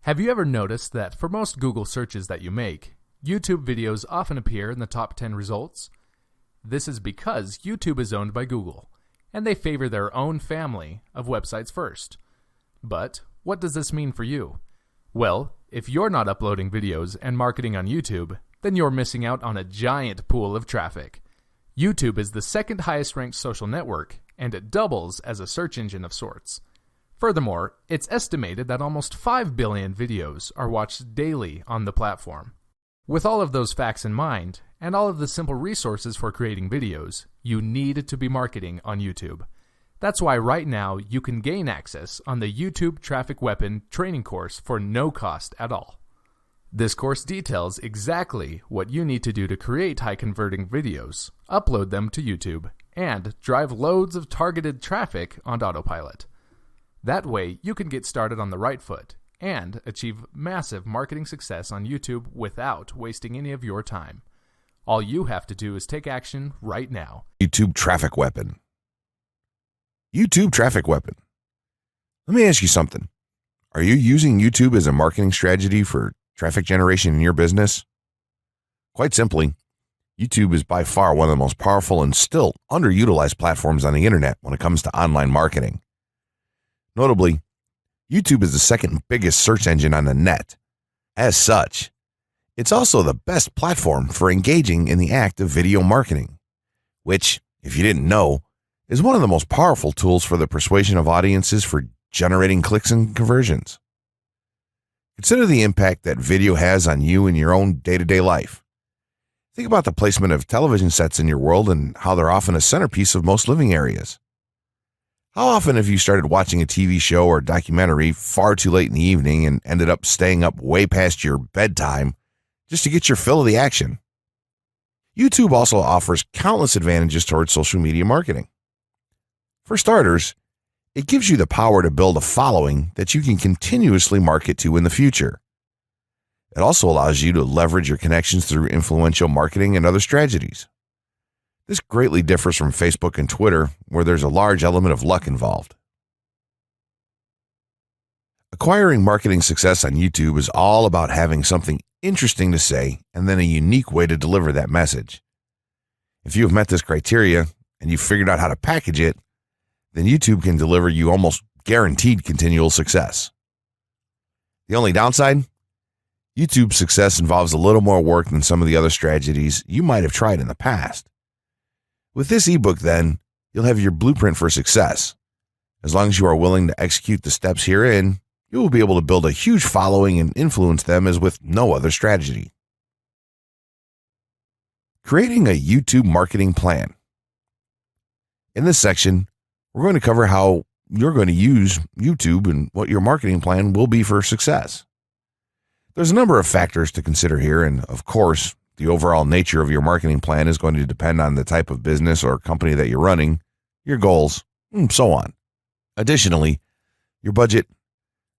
Have you ever noticed that for most Google searches that you make, YouTube videos often appear in the top 10 results? This is because YouTube is owned by Google, and they favor their own family of websites first. But what does this mean for you? Well, if you're not uploading videos and marketing on YouTube, then you're missing out on a giant pool of traffic. YouTube is the second highest ranked social network, and it doubles as a search engine of sorts. Furthermore, it's estimated that almost 5 billion videos are watched daily on the platform. With all of those facts in mind, and all of the simple resources for creating videos, you need to be marketing on YouTube. That's why right now you can gain access on the YouTube Traffic Weapon training course for no cost at all. This course details exactly what you need to do to create high-converting videos, upload them to YouTube, and drive loads of targeted traffic on autopilot. That way, you can get started on the right foot and achieve massive marketing success on YouTube without wasting any of your time. All you have to do is take action right now. YouTube Traffic Weapon. YouTube Traffic Weapon. Let me ask you something. Are you using YouTube as a marketing strategy for traffic generation in your business? Quite simply, YouTube is by far one of the most powerful and still underutilized platforms on the internet when it comes to online marketing. Notably, YouTube is the second biggest search engine on the net. As such, it's also the best platform for engaging in the act of video marketing, which, if you didn't know, is one of the most powerful tools for the persuasion of audiences for generating clicks and conversions. Consider the impact that video has on you in your own day-to-day life. Think about the placement of television sets in your world and how they're often a centerpiece of most living areas. How often have you started watching a TV show or documentary far too late in the evening and ended up staying up way past your bedtime just to get your fill of the action? YouTube also offers countless advantages towards social media marketing. For starters, it gives you the power to build a following that you can continuously market to in the future. It also allows you to leverage your connections through influential marketing and other strategies. This greatly differs from Facebook and Twitter, where there's a large element of luck involved. Acquiring marketing success on YouTube is all about having something interesting to say and then a unique way to deliver that message. If you have met this criteria and you've figured out how to package it, then YouTube can deliver you almost guaranteed continual success. The only downside? YouTube's success involves a little more work than some of the other strategies you might have tried in the past. With this ebook, then, you'll have your blueprint for success. As long as you are willing to execute the steps herein, you will be able to build a huge following and influence them as with no other strategy. Creating a YouTube marketing plan. In this section, we're going to cover how you're going to use YouTube and what your marketing plan will be for success. There's a number of factors to consider here, and of course, the overall nature of your marketing plan is going to depend on the type of business or company that you're running, your goals, and so on. Additionally, your budget,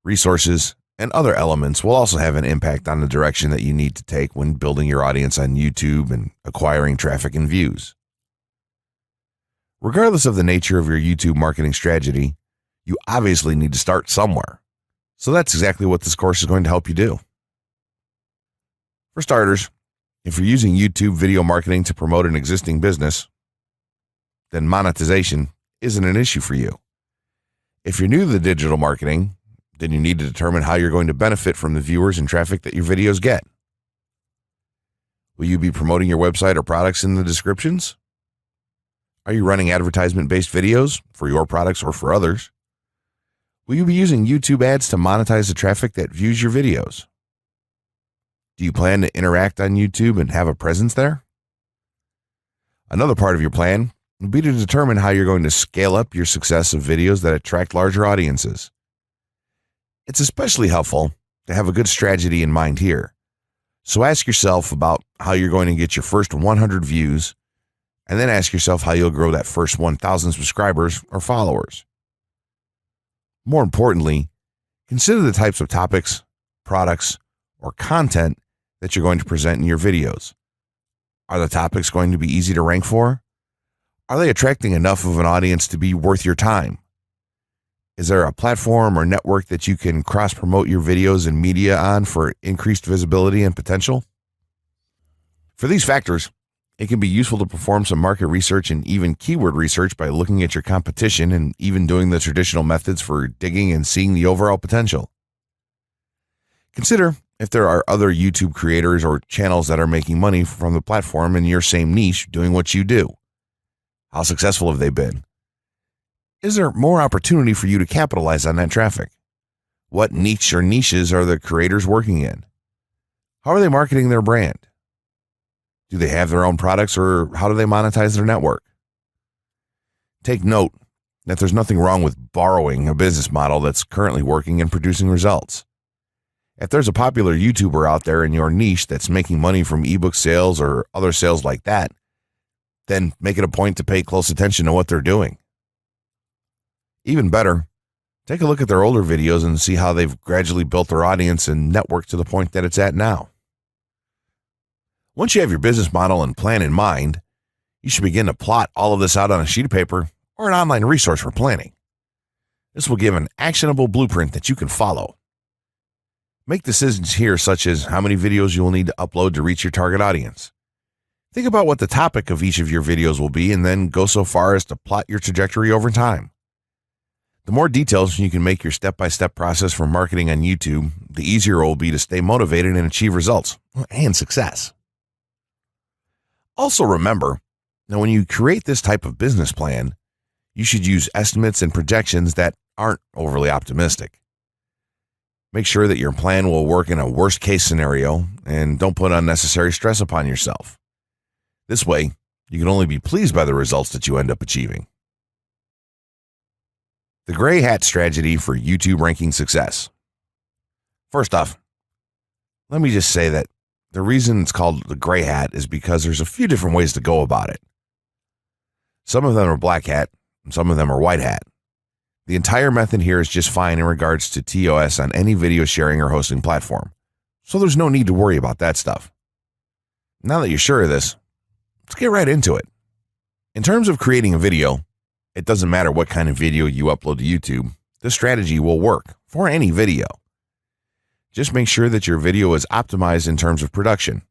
resources, and other elements will also have an impact on the direction that you need to take when building your audience on YouTube and acquiring traffic and views. Regardless of the nature of your YouTube marketing strategy, you obviously need to start somewhere. So that's exactly what this course is going to help you do. For starters, if you're using YouTube video marketing to promote an existing business, then monetization isn't an issue for you. If you're new to the digital marketing, then you need to determine how you're going to benefit from the viewers and traffic that your videos get. Will you be promoting your website or products in the descriptions? Are you running advertisement-based videos for your products or for others? Will you be using YouTube ads to monetize the traffic that views your videos? Do you plan to interact on YouTube and have a presence there? Another part of your plan would be to determine how you're going to scale up your success of videos that attract larger audiences. It's especially helpful to have a good strategy in mind here. So ask yourself about how you're going to get your first 100 views, and then ask yourself how you'll grow that first 1,000 subscribers or followers. More importantly, consider the types of topics, products, or content that you're going to present in your videos. Are the topics going to be easy to rank for? Are they attracting enough of an audience to be worth your time? Is there a platform or network that you can cross-promote your videos and media on for increased visibility and potential? For these factors, it can be useful to perform some market research and even keyword research by looking at your competition and even doing the traditional methods for digging and seeing the overall potential. Consider if there are other YouTube creators or channels that are making money from the platform in your same niche doing what you do. How successful have they been? Is there more opportunity for you to capitalize on that traffic? What niche or niches are the creators working in? How are they marketing their brand? Do they have their own products, or how do they monetize their network? Take note that there's nothing wrong with borrowing a business model that's currently working and producing results. If there's a popular YouTuber out there in your niche that's making money from ebook sales or other sales like that, then make it a point to pay close attention to what they're doing. Even better, take a look at their older videos and see how they've gradually built their audience and network to the point that it's at now. Once you have your business model and plan in mind, you should begin to plot all of this out on a sheet of paper or an online resource for planning. This will give an actionable blueprint that you can follow. Make decisions here, such as how many videos you will need to upload to reach your target audience. Think about what the topic of each of your videos will be, and then go so far as to plot your trajectory over time. The more details you can make your step-by-step process for marketing on YouTube, the easier it will be to stay motivated and achieve results and success. Also remember that when you create this type of business plan, you should use estimates and projections that aren't overly optimistic. Make sure that your plan will work in a worst-case scenario, and don't put unnecessary stress upon yourself. This way, you can only be pleased by the results that you end up achieving. The gray hat strategy for YouTube ranking success. First off, let me just say that the reason it's called the gray hat is because there's a few different ways to go about it. Some of them are black hat, and some of them are white hat. The entire method here is just fine in regards to TOS on any video sharing or hosting platform, so there's no need to worry about that stuff. Now that you're sure of this, let's get right into it. In terms of creating a video, it doesn't matter what kind of video you upload to YouTube, this strategy will work for any video. Just make sure that your video is optimized in terms of production.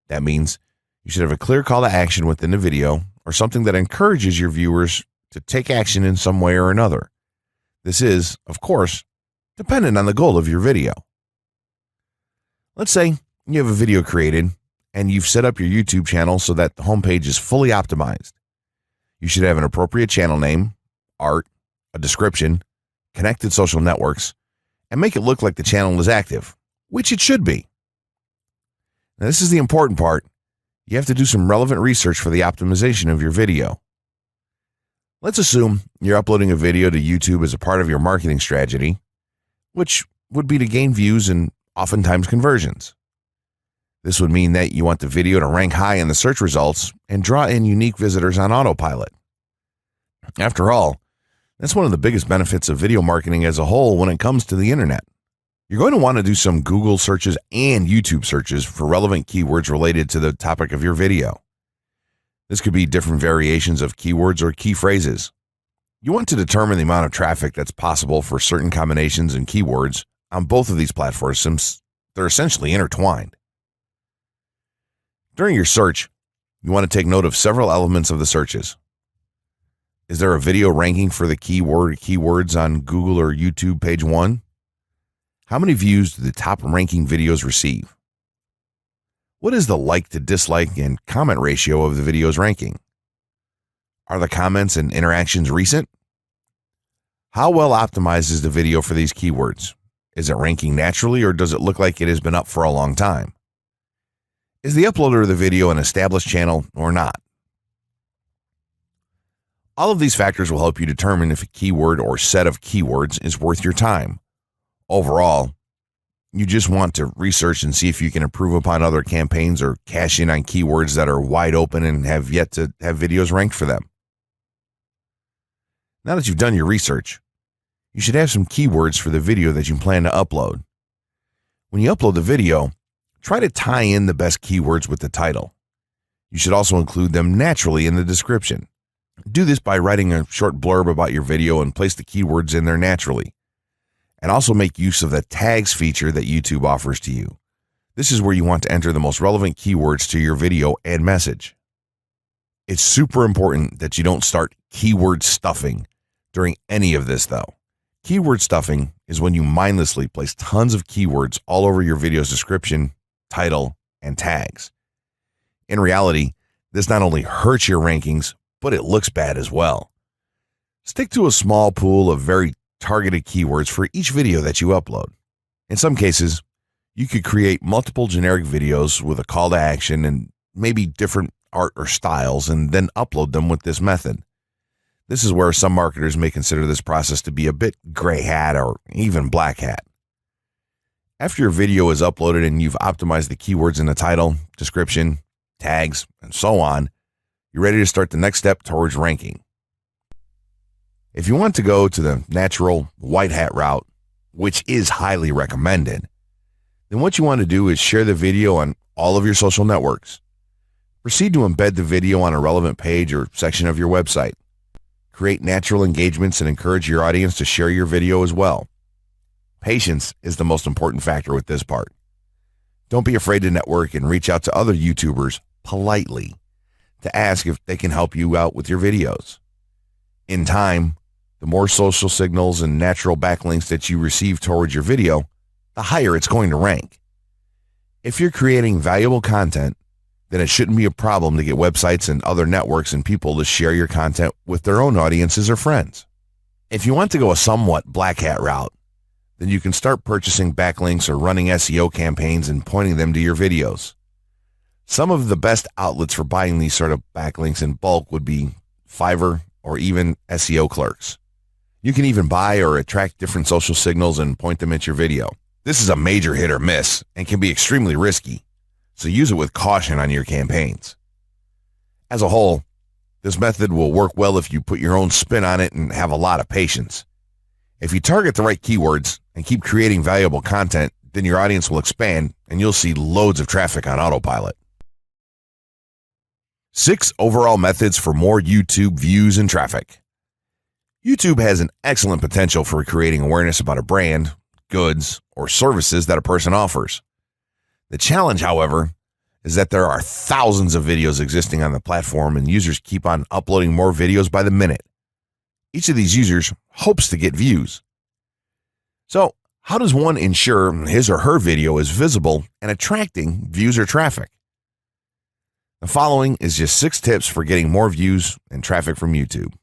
That means you should have a clear call to action within the video, or something that encourages your viewers to take action in some way or another. This is, of course, dependent on the goal of your video. Let's say you have a video created and you've set up your YouTube channel so that the homepage is fully optimized. You should have an appropriate channel name, art, a description, connected social networks, and make it look like the channel is active, which it should be. Now, this is the important part. You have to do some relevant research for the optimization of your video. Let's assume you're uploading a video to YouTube as a part of your marketing strategy, which would be to gain views and oftentimes conversions. This would mean that you want the video to rank high in the search results and draw in unique visitors on autopilot. After all, that's one of the biggest benefits of video marketing as a whole when it comes to the internet. You're going to want to do some Google searches and YouTube searches for relevant keywords related to the topic of your video. This could be different variations of keywords or key phrases. You want to determine the amount of traffic that's possible for certain combinations and keywords on both of these platforms, since they're essentially intertwined. During your search, you want to take note of several elements of the searches. Is there a video ranking for the keywords on Google or YouTube page 1? How many views do the top ranking videos receive? What is the like to dislike and comment ratio of the video's ranking? Are the comments and interactions recent? How well optimized is the video for these keywords? Is it ranking naturally, or does it look like it has been up for a long time? Is the uploader of the video an established channel or not? All of these factors will help you determine if a keyword or set of keywords is worth your time. Overall, you just want to research and see if you can improve upon other campaigns or cash in on keywords that are wide open and have yet to have videos ranked for them. Now that you've done your research, you should have some keywords for the video that you plan to upload. When you upload the video, try to tie in the best keywords with the title. You should also include them naturally in the description. Do this by writing a short blurb about your video and place the keywords in there naturally. And also make use of the tags feature that YouTube offers to you. This is where you want to enter the most relevant keywords to your video and message. It's super important that you don't start keyword stuffing during any of this though. Keyword stuffing is when you mindlessly place tons of keywords all over your video's description, title, and tags. In reality, this not only hurts your rankings, but it looks bad as well. Stick to a small pool of very targeted keywords for each video that you upload. In some cases, you could create multiple generic videos with a call to action and maybe different art or styles and then upload them with this method. This is where some marketers may consider this process to be a bit gray hat or even black hat. After your video is uploaded and you've optimized the keywords in the title, description, tags, and so on, you're ready to start the next step towards ranking. If you want to go to the natural white hat route, which is highly recommended, then what you want to do is share the video on all of your social networks. Proceed to embed the video on a relevant page or section of your website. Create natural engagements and encourage your audience to share your video as well. Patience is the most important factor with this part. Don't be afraid to network and reach out to other YouTubers politely to ask if they can help you out with your videos. In time, the more social signals and natural backlinks that you receive towards your video, the higher it's going to rank. If you're creating valuable content, then it shouldn't be a problem to get websites and other networks and people to share your content with their own audiences or friends. If you want to go a somewhat black hat route, then you can start purchasing backlinks or running SEO campaigns and pointing them to your videos. Some of the best outlets for buying these sort of backlinks in bulk would be Fiverr or even SEO clerks. You can even buy or attract different social signals and point them at your video. This is a major hit or miss and can be extremely risky, so use it with caution on your campaigns. As a whole, this method will work well if you put your own spin on it and have a lot of patience. If you target the right keywords and keep creating valuable content, then your audience will expand and you'll see loads of traffic on autopilot. 6 overall methods for more YouTube views and traffic. YouTube has an excellent potential for creating awareness about a brand, goods, or services that a person offers. The challenge, however, is that there are thousands of videos existing on the platform and users keep on uploading more videos by the minute. Each of these users hopes to get views. So, how does one ensure his or her video is visible and attracting views or traffic? The following is just 6 tips for getting more views and traffic from YouTube.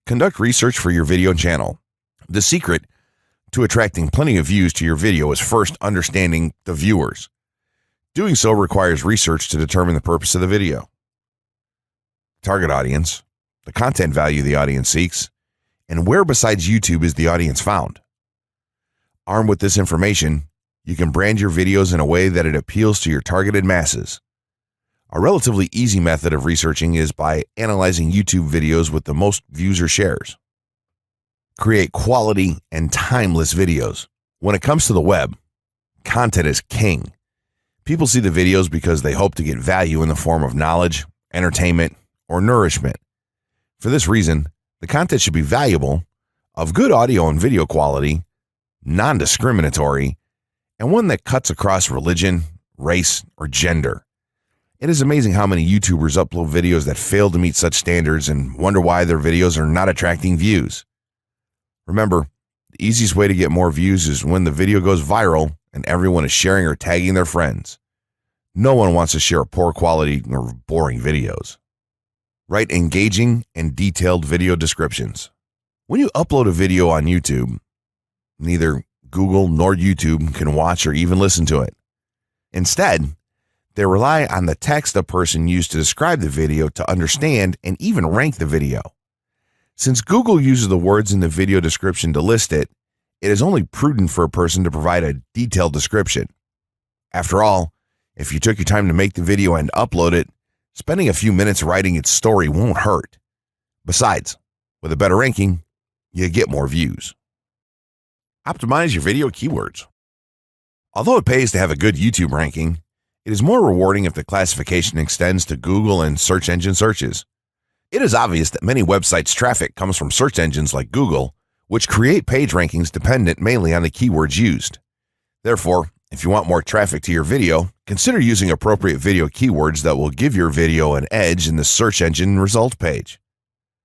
Conduct research for your video channel. The secret to attracting plenty of views to your video is first understanding the viewers. Doing so requires research to determine the purpose of the video, target audience, the content value the audience seeks, and where besides YouTube is the audience found. Armed with this information, you can brand your videos in a way that it appeals to your targeted masses. A relatively easy method of researching is by analyzing YouTube videos with the most views or shares. Create quality and timeless videos. When it comes to the web, content is king. People see the videos because they hope to get value in the form of knowledge, entertainment, or nourishment. For this reason, the content should be valuable, of good audio and video quality, non-discriminatory, and one that cuts across religion, race, or gender. It is amazing how many YouTubers upload videos that fail to meet such standards and wonder why their videos are not attracting views. Remember, the easiest way to get more views is when the video goes viral and everyone is sharing or tagging their friends. No one wants to share poor quality or boring videos. Write engaging and detailed video descriptions. When you upload a video on YouTube, neither Google nor YouTube can watch or even listen to it. Instead, they rely on the text a person used to describe the video to understand and even rank the video. Since Google uses the words in the video description to list it, it is only prudent for a person to provide a detailed description. After all, if you took your time to make the video and upload it, spending a few minutes writing its story won't hurt. Besides, with a better ranking, you get more views. Optimize your video keywords. Although it pays to have a good YouTube ranking, it is more rewarding if the classification extends to Google and search engine searches. It is obvious that many websites' traffic comes from search engines like Google, which create page rankings dependent mainly on the keywords used. Therefore, if you want more traffic to your video, consider using appropriate video keywords that will give your video an edge in the search engine result page.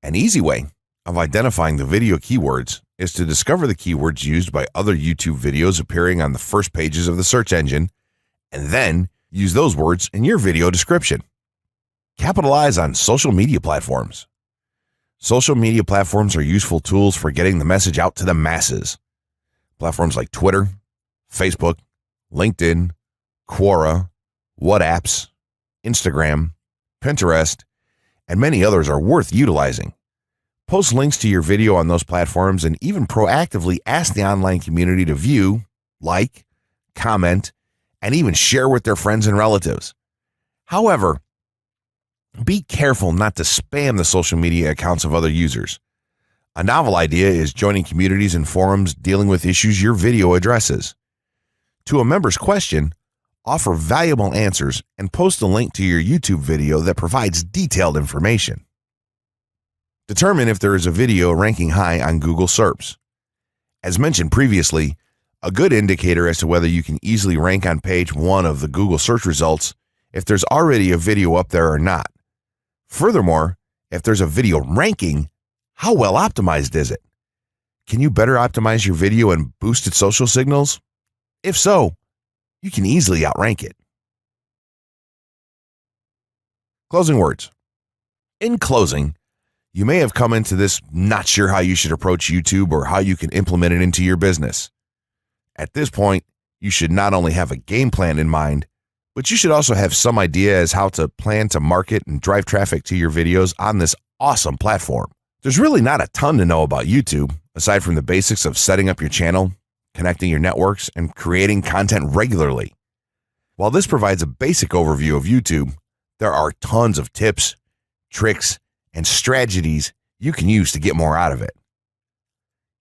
An easy way of identifying the video keywords is to discover the keywords used by other YouTube videos appearing on the first pages of the search engine, and then use those words in your video description. Capitalize on social media platforms. Social media platforms are useful tools for getting the message out to the masses. Platforms like Twitter, Facebook, LinkedIn, Quora, WhatsApp, Instagram, Pinterest, and many others are worth utilizing. Post links to your video on those platforms and even proactively ask the online community to view, like, comment, and even share with their friends and relatives. However, be careful not to spam the social media accounts of other users. A novel idea is joining communities and forums dealing with issues your video addresses. To a member's question, offer valuable answers and post a link to your YouTube video that provides detailed information. Determine if there is a video ranking high on Google SERPs. As mentioned previously, a good indicator as to whether you can easily rank on page 1 of the Google search results if there's already a video up there or not. Furthermore, if there's a video ranking, how well optimized is it? Can you better optimize your video and boost its social signals? If so, you can easily outrank it. Closing words. In closing, you may have come into this not sure how you should approach YouTube or how you can implement it into your business. At this point, you should not only have a game plan in mind, but you should also have some idea as how to plan to market and drive traffic to your videos on this awesome platform. There's really not a ton to know about YouTube, aside from the basics of setting up your channel, connecting your networks, and creating content regularly. While this provides a basic overview of YouTube, there are tons of tips, tricks, and strategies you can use to get more out of it.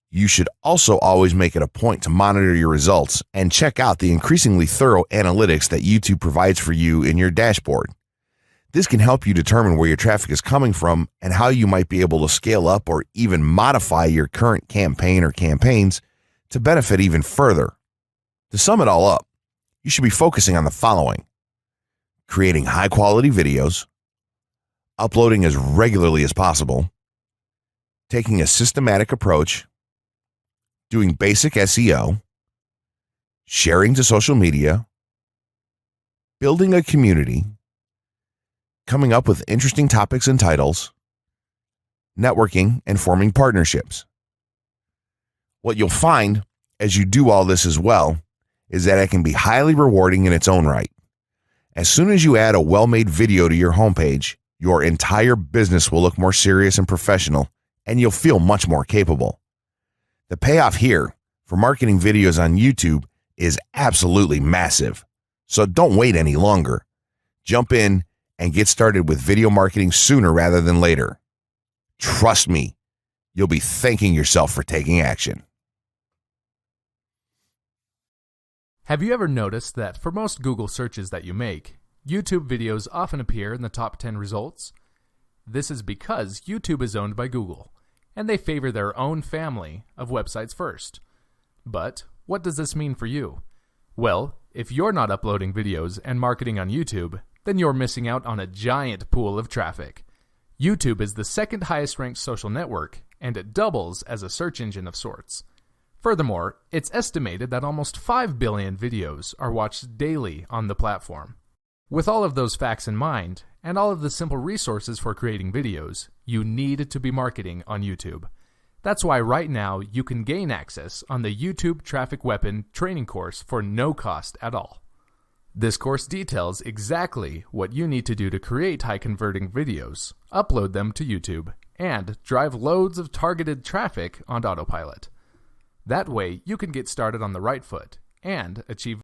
You should also always make it a point to monitor your results and check out the increasingly thorough analytics that YouTube provides for you in your dashboard. This can help you determine where your traffic is coming from and how you might be able to scale up or even modify your current campaign or campaigns to benefit even further. To sum it all up, you should be focusing on the following: creating high-quality videos, uploading as regularly as possible, taking a systematic approach, doing basic SEO, sharing to social media, building a community, coming up with interesting topics and titles, networking, and forming partnerships. What you'll find as you do all this as well is that it can be highly rewarding in its own right. As soon as you add a well-made video to your homepage, your entire business will look more serious and professional, and you'll feel much more capable. The payoff here for marketing videos on YouTube is absolutely massive. So don't wait any longer. Jump in and get started with video marketing sooner rather than later. Trust me, you'll be thanking yourself for taking action. Have you ever noticed that for most Google searches that you make, YouTube videos often appear in the top 10 results? This is because YouTube is owned by Google, and they favor their own family of websites first. But what does this mean for you? Well, if you're not uploading videos and marketing on YouTube, then you're missing out on a giant pool of traffic. YouTube is the second highest ranked social network, and it doubles as a search engine of sorts. Furthermore, it's estimated that almost 5 billion videos are watched daily on the platform. With all of those facts in mind, and all of the simple resources for creating videos, you need to be marketing on YouTube. That's why right now you can gain access on the YouTube Traffic Weapon training course for no cost at all. This course details exactly what you need to do to create high-converting videos, upload them to YouTube, and drive loads of targeted traffic on autopilot. That way, you can get started on the right foot and achieve